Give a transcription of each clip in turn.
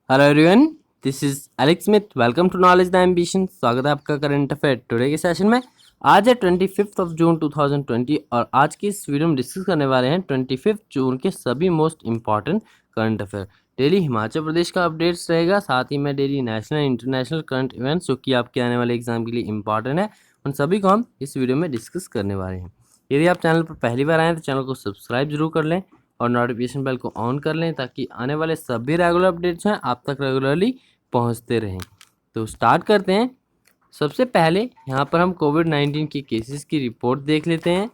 Hello everyone, this is Alex Smith. Welcome to Knowledge the Ambition. स्वागत है आपका current affair today के session में। आज है 25 जून 2020 और आज की इस वीडियो में डिस्कस करने वाले हैं 25 जून के सभी most important current affair. Daily Himachal Pradesh का अपडेट्स रहेगा, साथ ही में daily national international current events जो कि आपके आने वाले एग्जाम के लिए इंपॉर्टेंट है, उन सभी को हम इस वीडियो में डिस्कस करने वाले हैं। यदि आप चैनल पर पहली बार आए हैं तो चैनल को सब्सक्राइब जरूर कर लें और नोटिफिकेशन बेल को ऑन कर लें ताकि आने वाले सभी रेगुलर अपडेट्स हैं आप तक रेगुलरली पहुंचते रहें। तो स्टार्ट करते हैं। सबसे पहले यहाँ पर हम कोविड-19 के केसेस की रिपोर्ट देख लेते हैं।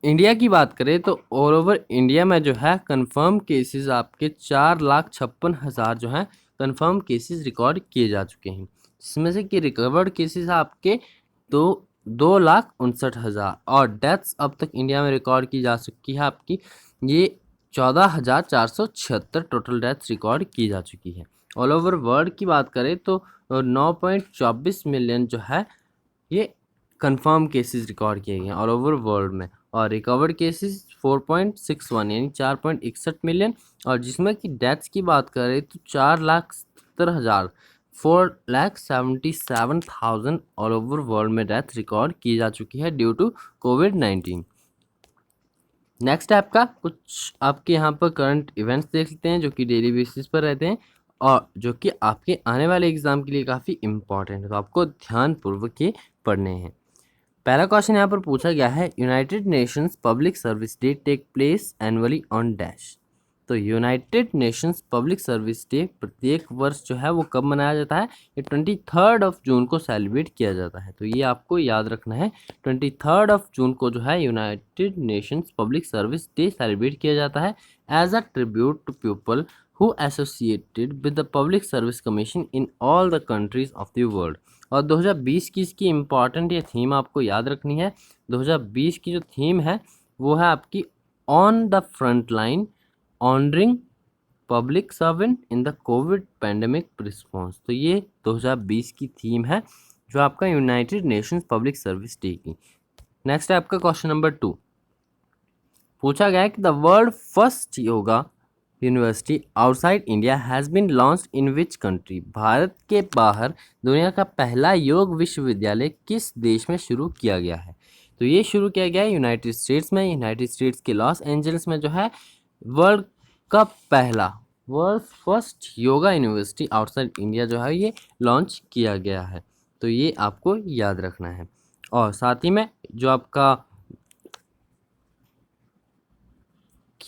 इंडिया की बात करें तो ऑल ओवर इंडिया में जो है कंफर्म केसेस आपके 4,56,000 जो हैं कंफर्म केसेस रिकॉर्ड किए जा चुके हैं, जिसमें से कि रिकवर्ड केसेस आपके तो 2,59,000 और डेथ्स अब तक इंडिया में रिकॉर्ड की जा चुकी है आपकी ये 14,476 टोटल डेथ्स रिकॉर्ड की जा चुकी है। ऑल ओवर वर्ल्ड की बात करें तो 9.24 मिलियन जो है ये कंफर्म केसेस रिकॉर्ड किए गए हैं ऑल ओवर वर्ल्ड में, और रिकवर्ड केसेस 4.61 यानी 4.61 मिलियन, और जिसमें कि डेथ्स की बात करें तो 4,70,000 4,77,000 ऑल ओवर वर्ल्ड में डेथ रिकॉर्ड की जा चुकी है ड्यू टू कोविड-19। नेक्स्ट है आपका कुछ आपके यहाँ पर करंट इवेंट्स देख लेते हैं जो कि डेली बेसिस पर रहते हैं और जो कि आपके आने वाले एग्जाम के लिए काफ़ी इंपॉर्टेंट है, तो आपको ध्यानपूर्वक ये पढ़ने हैं। पहला क्वेश्चन यहाँ पर पूछा गया है, United Nations public service Day take place annually on dash. तो United Nations public service Day प्रत्येक वर्ष जो है वो कब मनाया जाता है? ये 23 जून को सेलिब्रेट किया जाता है, तो ये आपको याद रखना है। 23 जून को जो है United Nations public service day celebrate किया जाता है as a tribute to people who associated with the public service commission in all the countries of the world. और 2020 की इसकी इम्पॉर्टेंट ये थीम आपको याद रखनी है। 2020 की जो थीम है वो है आपकी on the front line honouring public servant in the COVID pandemic response. तो ये 2020 की थीम है जो आपका United Nations public service day की। नेक्स्ट है आपका क्वेश्चन नंबर 2। पूछा गया है कि the world first yoga university outside India has been launched in which country. Bharat के बाहर दुनिया का पहला योग विश्वविद्यालय किस देश में शुरू किया गया है? तो ये शुरू किया गया है यूनाइटेड स्टेट्स में। यूनाइटेड स्टेट्स के लॉस एंजल्स में जो है वर्ल्ड का पहला world first yoga university outside India जो है ये लॉन्च किया गया है, तो ये आपको याद रखना है। और साथ ही में जो आपका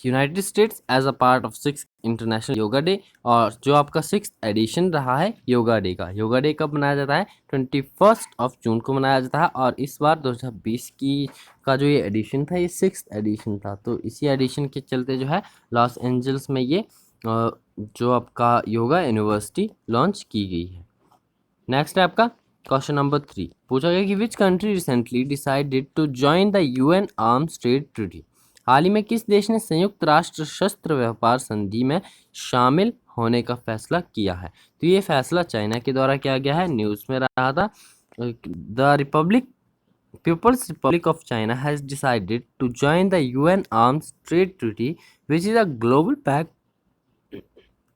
United States as a part of 6th international yoga day, और जो आपका 6th एडिशन रहा है योगा डे का, योगा डे कब मनाया जाता है? 21 जून को मनाया जाता है, और इस बार 2020 की का जो ये एडिशन था ये 6th एडिशन था, तो इसी एडिशन के चलते जो है लॉस एंजल्स में ये जो आपका योगा यूनिवर्सिटी लॉन्च की गई है। नेक्स्ट है आपका क्वेश्चन नंबर 3। पूछा गया कि which country recently decided to join the UN arms trade Treaty. हाल ही में किस देश ने संयुक्त राष्ट्र शस्त्र व्यापार संधि में शामिल होने का फैसला किया है? तो ये फैसला चाइना के द्वारा किया गया है। न्यूज़ में रहा था the People's Republic of China has decided to join the UN arms trade treaty which is a global pact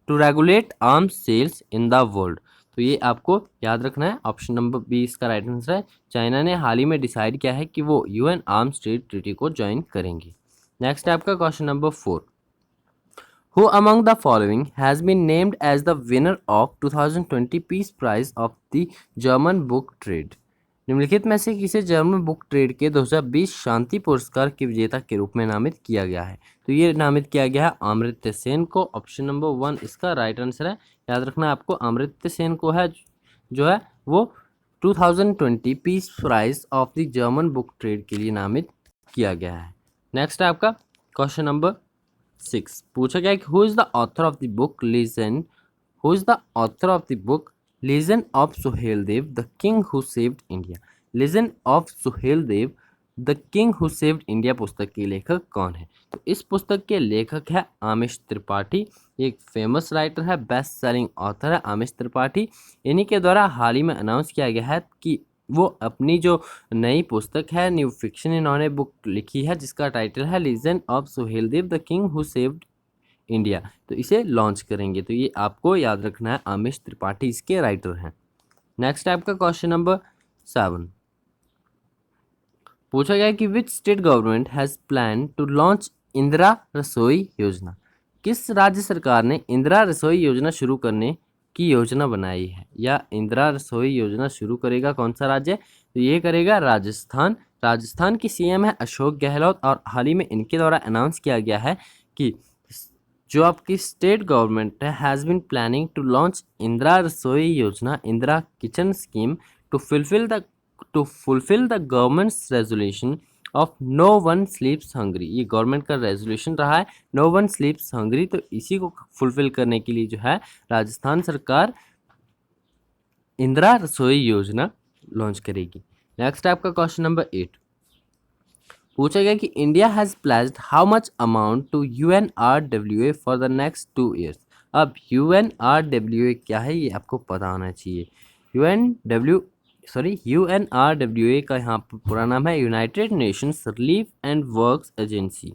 to regulate arms sales in the world. तो ये आपको याद रखना है। ऑप्शन नंबर बी इसका राइट आंसर है। China ने हाल ही में डिसाइड किया है कि वो यूएन आर्म्स ट्रेड ट्रीटी को ज्वाइन करेंगे। नेक्स्ट है आपका question number 4। Who among the following has been named as the winner of 2020 Peace Prize of the German Book Trade? निम्नलिखित में से किसे जर्मन बुक ट्रेड के 2020 शांति पुरस्कार के विजेता के रूप में नामित किया गया है? तो ये नामित किया गया है अमर्त्य सेन को। ऑप्शन नंबर 1 इसका राइट आंसर है। याद रखना आपको अमर्त्य सेन को है जो है वो 2020 peace prize of the German book trade के लिए नामित किया गया है। नेक्स्ट है आपका क्वेश्चन नंबर 6। पूछा गया कि who is the author of the book legend who is the author of the book legend of Suheldev the king who saved India. Legend of Suheldev the king who saved India पुस्तक के लेखक कौन है? तो इस पुस्तक के लेखक है आमिश त्रिपाठी। एक फेमस राइटर है, बेस्ट सेलिंग ऑथर है आमिश त्रिपाठी। इन्हीं के द्वारा हाल ही में अनाउंस किया गया है कि वो अपनी जो नई पुस्तक है, न्यू फिक्शन इन्होंने बुक लिखी है जिसका टाइटल है legend of Suheldev the king who saved India, तो इसे लॉन्च करेंगे। तो ये आपको याद रखना है, आमिष त्रिपाठी इसके राइटर हैं। नेक्स्ट है आपका क्वेश्चन नंबर 7। पूछा गया कि which state government has plan to launch Indira Rasoi Yojana. किस राज्य सरकार ने इंदिरा रसोई योजना शुरू करने की योजना बनाई है, या इंदिरा रसोई योजना शुरू करेगा कौन सा राज्य? तो ये करेगा राजस्थान। राजस्थान की सीएम है अशोक गहलोत, और हाल ही में इनके द्वारा अनाउंस किया गया है कि जो आपकी स्टेट गवर्नमेंट है has been planning to launch Indira Rasoi Yojana, Indira kitchen scheme to fulfil the government's resolution of no one sleeps hungry. ये गवर्नमेंट का रेजोल्यूशन रहा है नो वन स्लीप्स हंग्री, तो इसी को फुलफिल करने के लिए जो है राजस्थान सरकार इंदिरा रसोई योजना लॉन्च करेगी। नेक्स्ट है आपका क्वेश्चन नंबर 8। पूछा गया कि India has pledged how much amount to UNRWA for the next 2 years. अब UNRWA क्या है ये आपको पता होना चाहिए। UNRWA का यहाँ पर पूरा नाम है United Nations relief and works agency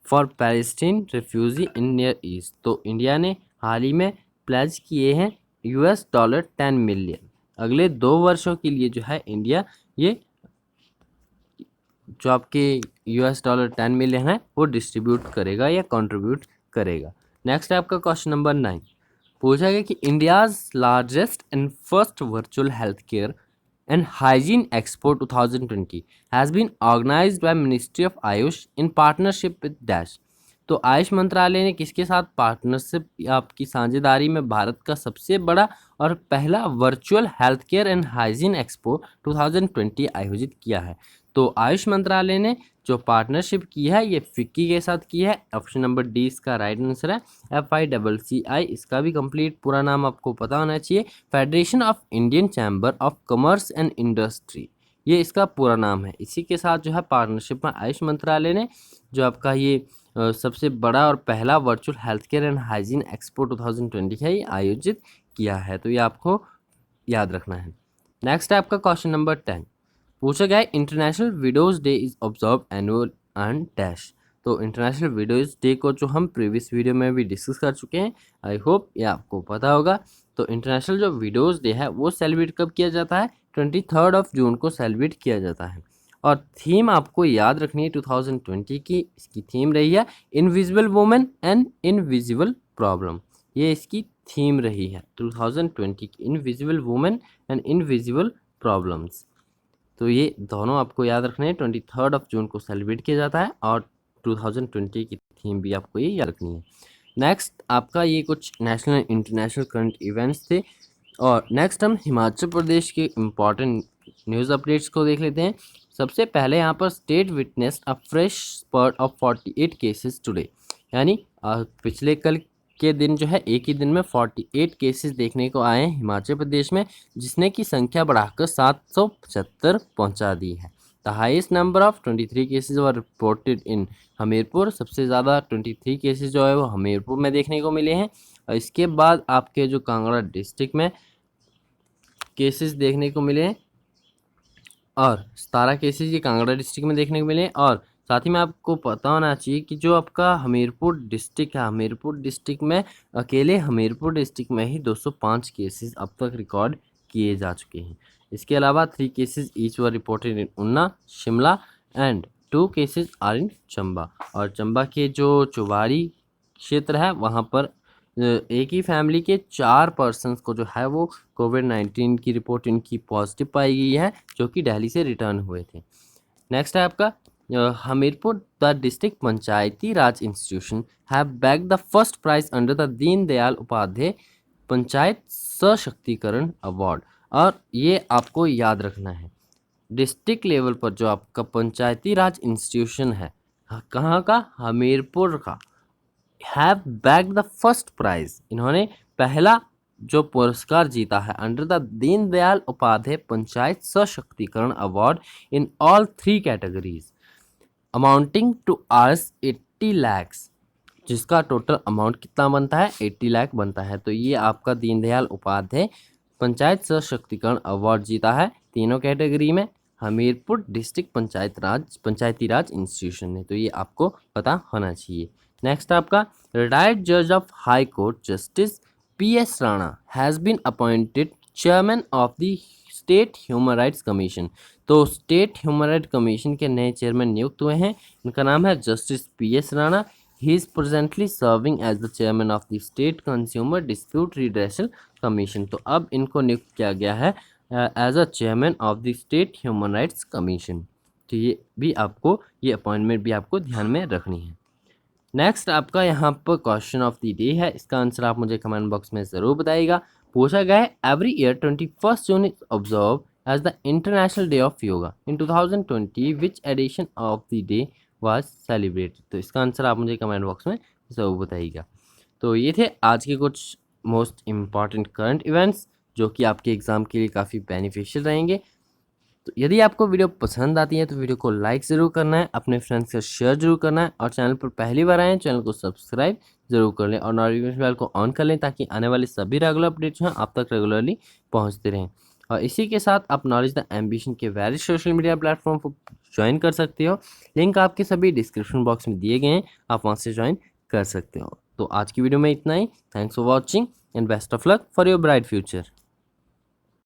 for Palestine refugee in near east. तो इंडिया ने हाल ही में प्लेज किए हैं $10 मिलियन। अगले 2 वर्षों के लिए जो है इंडिया ये जो आपके $10 मिलियन है वो डिस्ट्रीब्यूट करेगा या कंट्रीब्यूट करेगा। नेक्स्ट है आपका क्वेश्चन नंबर 9। पूछा गया कि India's largest and first virtual health care and hygiene expo 2020 has been organised by ministry of AYUSH in partnership with dash. तो आयुष मंत्रालय ने किसके साथ पार्टनरशिप या आपकी साझेदारी में भारत का सबसे बड़ा और पहला virtual health care and hygiene expo 2020 आयोजित किया है? तो आयुष मंत्रालय ने जो पार्टनरशिप की है ये फिक्की के साथ की है। ऑप्शन नंबर डी इसका राइट आंसर है। FICCI, इसका भी कंप्लीट पूरा नाम आपको पता होना चाहिए, federation of Indian chamber of commerce and industry, ये इसका पूरा नाम है। इसी के साथ जो है पार्टनरशिप में आयुष मंत्रालय ने जो आपका ये सबसे बड़ा और पहला virtual health care and hygiene expo 2020 है ये आयोजित किया है। तो ये आपको याद रखना है। नेक्स्ट है आपका क्वेश्चन नंबर 10। पूछा गया है international widows day is observe annual and dash. तो इंटरनेशनल विडोज़ डे को जो हम प्रीवियस वीडियो में भी डिस्कस कर चुके हैं, आई होप ये आपको पता होगा। तो इंटरनेशनल जो विडोज़ डे है वो सेलिब्रेट कब किया जाता है? 23 जून को सेलिब्रेट किया जाता है। और थीम आपको याद रखनी है 2020 की, इसकी थीम रही है invisible women and invisible problem. ये इसकी थीम रही है 2020 की, invisible women and invisible problems. तो ये दोनों आपको याद रखने हैं। 23 जून को सेलिब्रेट किया जाता है और 2020 की थीम भी आपको ये याद रखनी है। नेक्स्ट आपका ये कुछ नेशनल इंटरनेशनल करंट इवेंट्स थे। और नेक्स्ट हम हिमाचल प्रदेश के इम्पॉर्टेंट न्यूज़ अपडेट्स को देख लेते हैं। सबसे पहले यहाँ पर state witness a fresh spurt of 48 cases today, यानी पिछले कल के दिन जो है एक ही दिन में 48 केसेस देखने को आए हैं हिमाचल प्रदेश में, जिसने की संख्या बढ़ाकर 775 पहुंचा दी है। The highest number of 23 cases were reported इन हमीरपुर। सबसे ज़्यादा 23 केसेस जो है वो हमीरपुर में देखने को मिले हैं। और इसके बाद आपके जो कांगड़ा डिस्ट्रिक्ट में केसेस देखने को मिले हैं, और 17 केसेस ये कांगड़ा डिस्ट्रिक्ट में देखने को मिले हैं। और साथ ही में आपको पता होना चाहिए कि जो आपका हमीरपुर डिस्ट्रिक्ट है, हमीरपुर डिस्ट्रिक्ट में अकेले हमीरपुर डिस्ट्रिक्ट में ही 205 केसेस अब तक रिकॉर्ड किए जा चुके हैं। इसके अलावा 3 cases each were reported in Una, Shimla and 2 cases are in Chamba. और चंबा के जो चुवाड़ी क्षेत्र है वहाँ पर एक ही फैमिली के 4 पर्सन्स को जो है वो कोविड-19 की रिपोर्ट इनकी पॉजिटिव पाई गई है, जो कि दिल्ली से रिटर्न हुए थे। नेक्स्ट है आपका Hamirpur the district panchayati raj institution have bag the first prize under the Deen Dayal Upadhyay panchayat Sashaktikaran award. और ये आपको याद रखना है, डिस्ट्रिक्ट लेवल पर जो आपका पंचायती राज इंस्टीट्यूशन है, कहाँ का? हमीरपुर का, have bag the first prize, इन्होंने पहला जो पुरस्कार जीता है under the Deendayal Upadhyay panchayat Sashaktikaran award in all 3 categories amounting to आर्स 80 लैक्स, जिसका टोटल अमाउंट कितना बनता है? 80 लाख बनता है। तो ये आपका दीनदयाल उपाध्याय पंचायत सशक्तिकरण अवार्ड जीता है तीनों कैटेगरी में हमीरपुर डिस्ट्रिक्ट पंचायती राज इंस्टीट्यूशन ने। तो ये आपको पता होना चाहिए। नेक्स्ट आपका रिटायर्ड जज of high court justice PS Rana has been appointed chairman of the state human rights commission. तो स्टेट ह्यूमन राइट कमीशन के नए चेयरमैन नियुक्त हुए हैं, इनका नाम है justice PS Rana. He is presently serving as the chairman of the state consumer dispute redressal commission. तो अब इनको नियुक्त किया गया है as a chairman of the state human rights commission. तो ये अपॉइंटमेंट भी आपको ध्यान में रखनी है। नेक्स्ट आपका यहाँ पर क्वेश्चन ऑफ द डे है, इसका आंसर आप मुझे कमेंट बॉक्स में ज़रूर बताइएगा। पूछा गया है every year 21 June is observe as the international day of yoga. In 2020 which edition of the day was celebrated. तो इसका आंसर आप मुझे कमेंट बॉक्स में ज़रूर बताइएगा। तो ये थे आज के कुछ मोस्ट इम्पॉर्टेंट करंट इवेंट्स जो कि आपके एग्ज़ाम के लिए काफ़ी बेनिफिशियल रहेंगे। तो यदि आपको वीडियो पसंद आती है तो वीडियो को लाइक ज़रूर करना है, अपने फ्रेंड्स से शेयर जरूर करना है, और चैनल पर पहली बार आए हैं चैनल को सब्सक्राइब जरूर कर लें और नोटिफिकेशन बेल को ऑन कर लें ताकि आने वाले सभी रेगुलर अपडेट्स हैं आप तक रेगुलरली पहुंचते रहें। और इसी के साथ आप नॉलेज द एम्बिशन के वेरियस सोशल मीडिया प्लेटफॉर्म को ज्वाइन कर सकते हो। लिंक आपके सभी डिस्क्रिप्शन बॉक्स में दिए गए हैं, आप वहाँ से ज्वाइन कर सकते हो। तो आज की वीडियो में इतना ही। Thanks for watching and best of luck for your bright future.